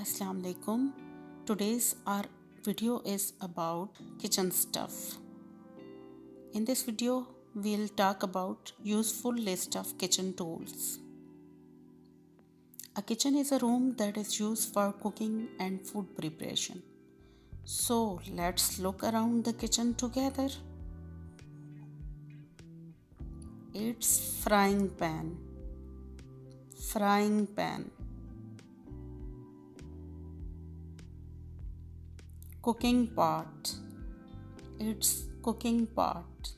Assalamu alaikum. Today's our video is about kitchen stuff. In this video, we'll talk about useful list of kitchen tools. A kitchen is a room that is used for cooking and food preparation. So let's look around the kitchen together. It's frying pan. Frying pan. Cooking pot. It's cooking pot.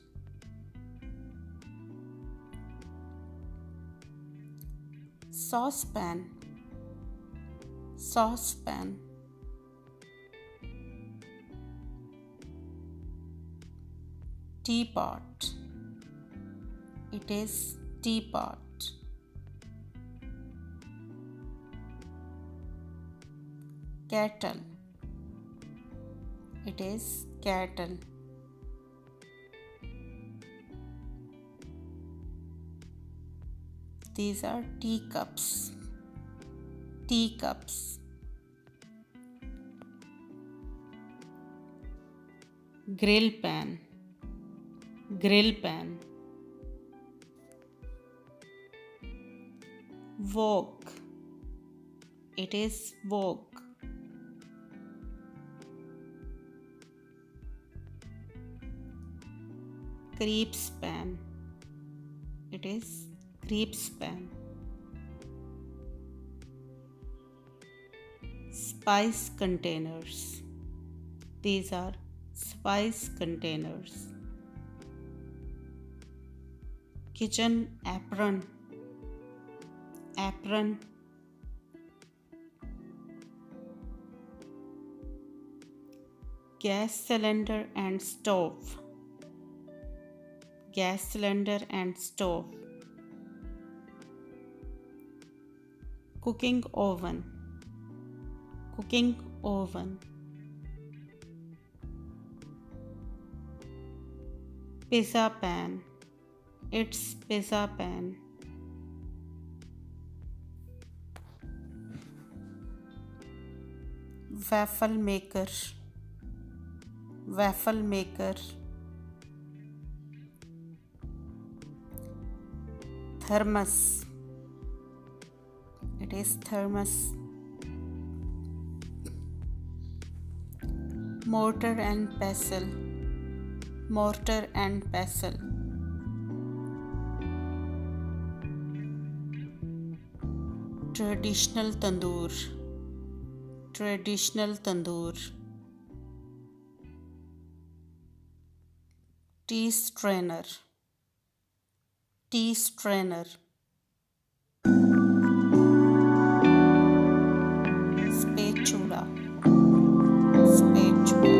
Saucepan. Saucepan. Teapot. It is teapot. Kettle. It is kettle. These are teacups. Teacups. Grill pan. Grill pan. Wok. It is wok. Crepes pan. It is crepes pan. Spice containers. These are spice containers. Kitchen apron. Apron. Gas cylinder and stove. Gas cylinder and stove. Cooking oven. Cooking oven. Pizza pan. It's pizza pan. Waffle maker. Waffle maker. Thermos. It is thermos. Mortar and pestle. Mortar and pestle. Traditional tandoor. Traditional tandoor. Tea strainer. Tea strainer. Spatula. Spatula.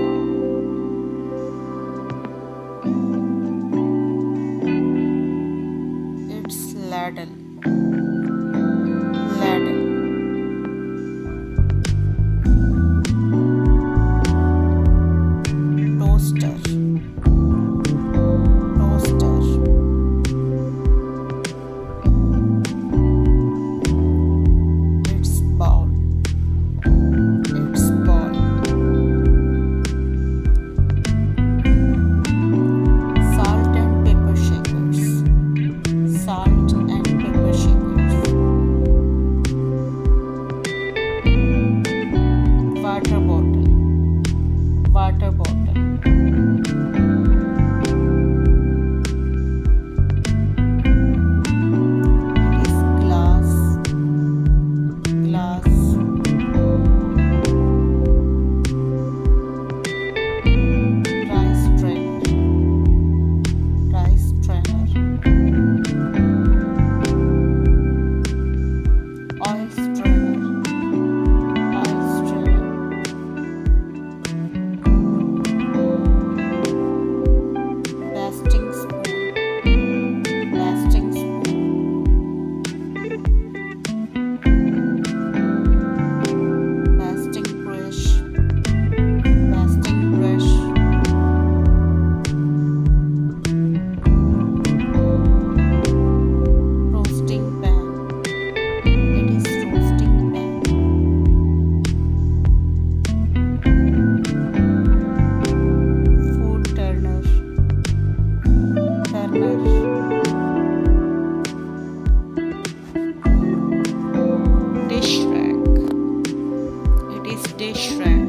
It's ladle. Ladle. Toaster. Toaster. dish rack,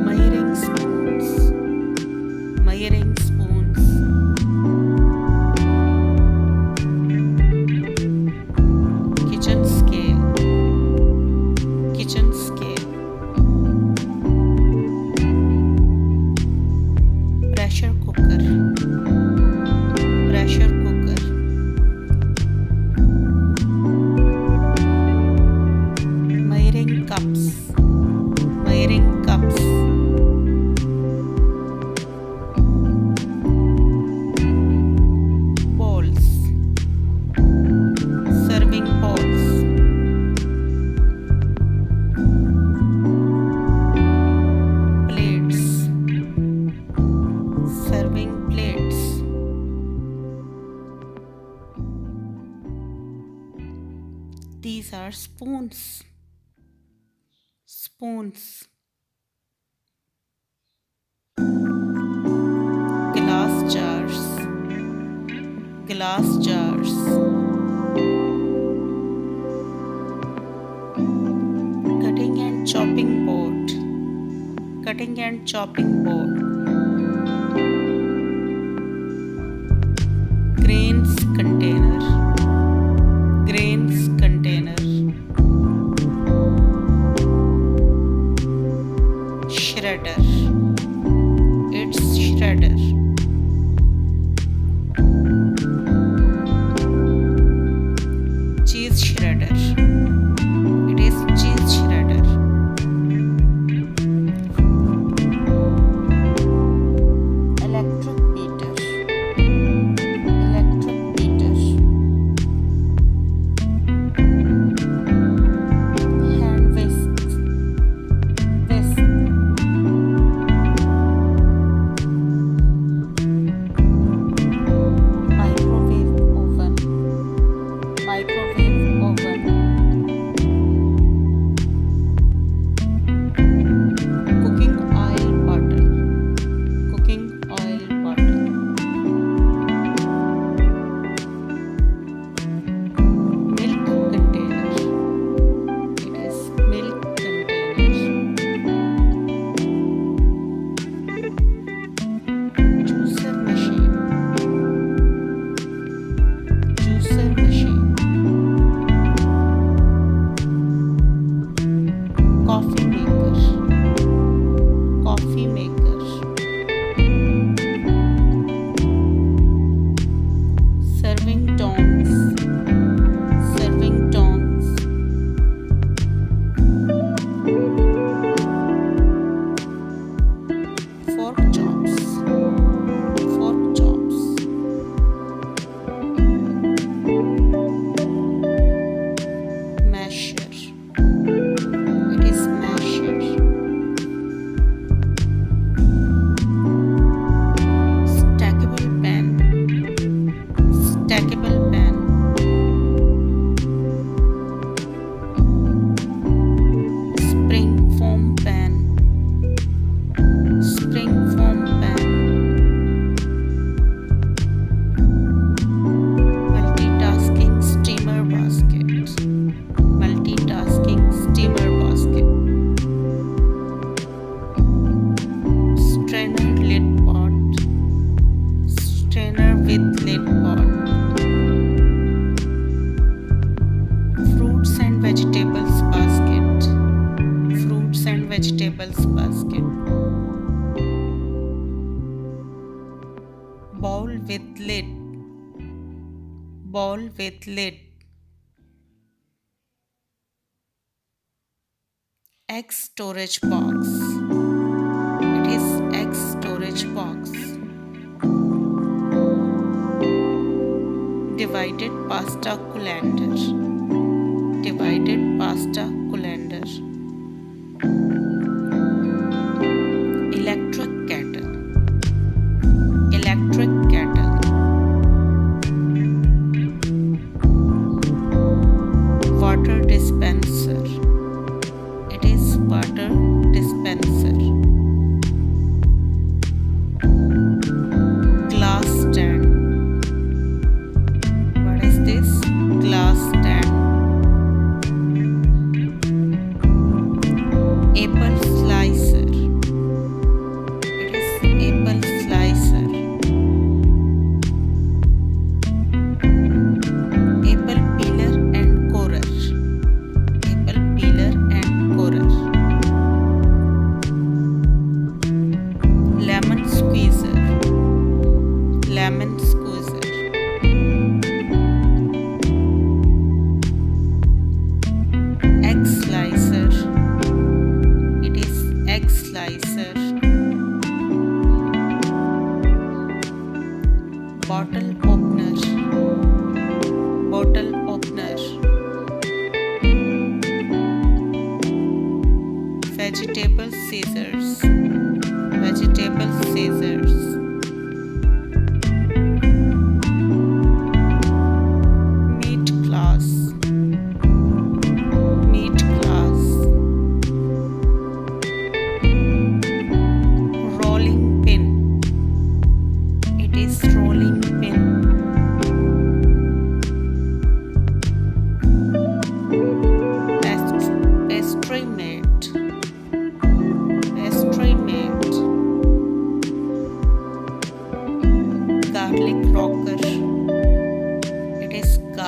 measuring spoons, measuring spoons, kitchen scale, kitchen scale, pressure cooker, pressure cooker, measuring cups, measuring cups, bowls, serving bowls, plates, serving plates, these are spoons, spoons, glass jars, glass jars, cutting and chopping board, cutting and chopping board, grains container, grains container, shredder, it's shredder, cheese shredder, it is cheese shredder, electric beater, electric beater, hand whisk, whisk, microwave oven, microwave oven, cooking oil bottle, cooking oil bottle, milk container, it is milk container, juicer machine, juicer machine, coffee maker, coffee maker, serving tongs, serving tongs, fork chops, fork chops, masher, it is masher, stackable pan, stackable pan, spring foam pan, spring foam pan, multitasking steamer basket, multitasking steamer basket, strainer lid pot, strainer with lid pot, fruits and vegetables basket, fruits and vegetables basket, bowl with lid, bowl with lid, egg storage box, it is egg storage box, divided pasta colander, divided pasta colander, electric kettle, electric kettle, water dispenser, it is water dispenser, glass stand, what is this? Glass stand,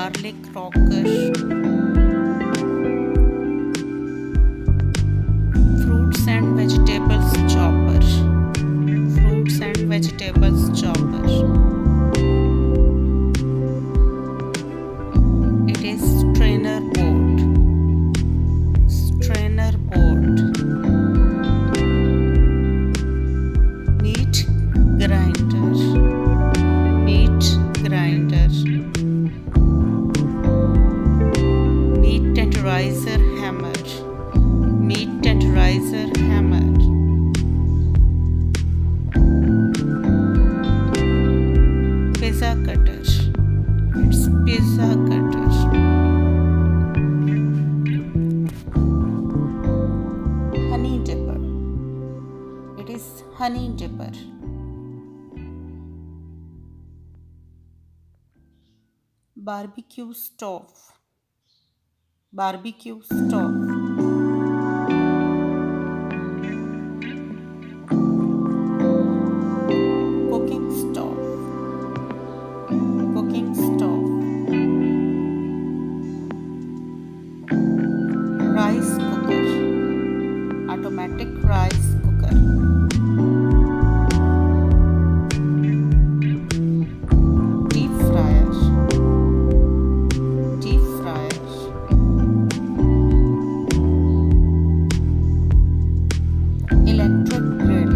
garlic rocker, fruits and vegetables chopper, fruits and vegetables chopper. It is strainer board, strainer board. Meat grinder, meat grinder. Meat tenderizer hammer, meat tenderizer hammer. Pizza cutter, it's pizza cutter. Honey dipper, it is honey dipper. Barbecue stove, barbecue stove. Cooking stove, cooking stove. Rice cooker, automatic rice cooker. Deep fryer, deep fryer. Electric grill,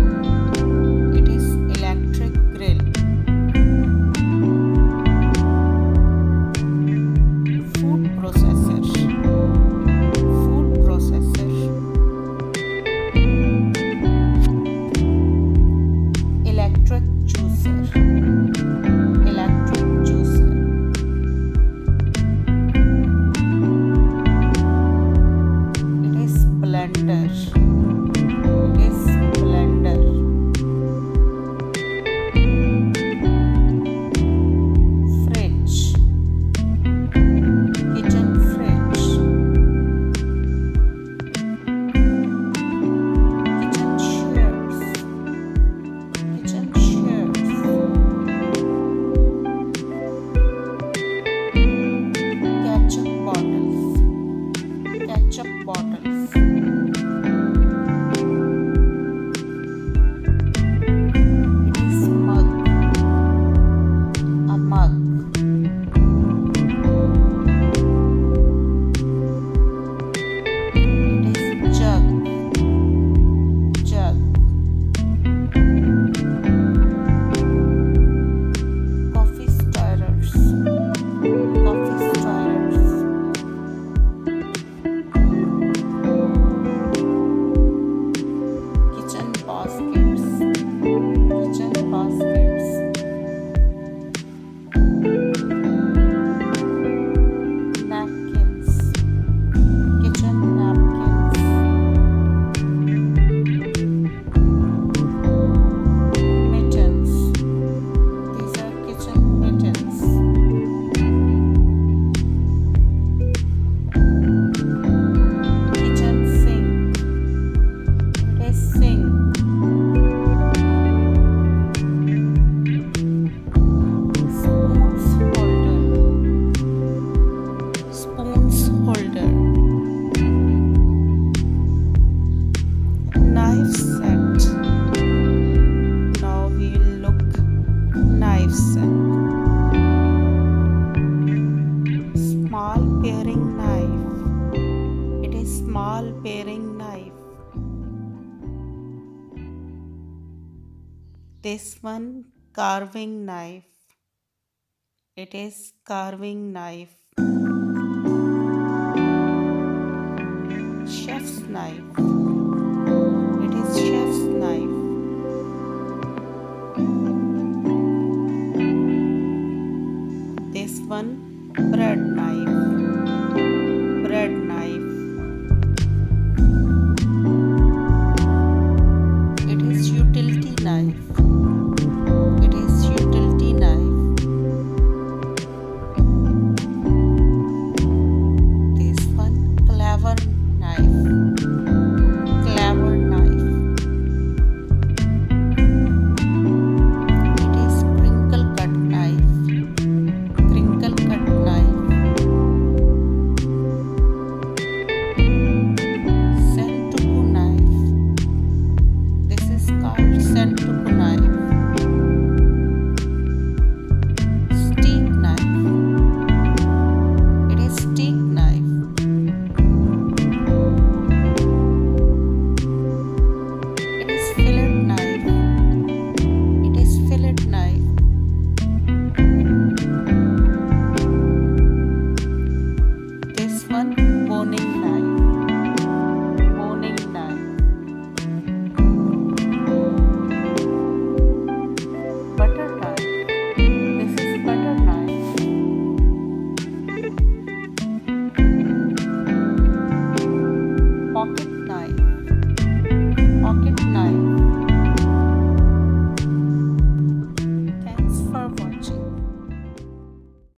it is electric grill. Food processor, food processor. Electric juicer, electric juicer. It is blender, it is blender. Fridge, kitchen fridge. Kitchen shears, kitchen shears. Ketchup bottles, ketchup bottles. It is mug, a mug. It is jug, jug. Coffee stirrers, coffee stirrers. Kitchen baskets, kitchen baskets. Napkins, kitchen napkins. Mittens, these are kitchen mittens. Kitchen sink, it is sink. Spoons holder, spoons holder. Knife set. Now we will look knife set. Small paring knife, it is small paring knife. This one carving knife, it is carving knife. Chef's knife, it is chef's knife. This one bread knife,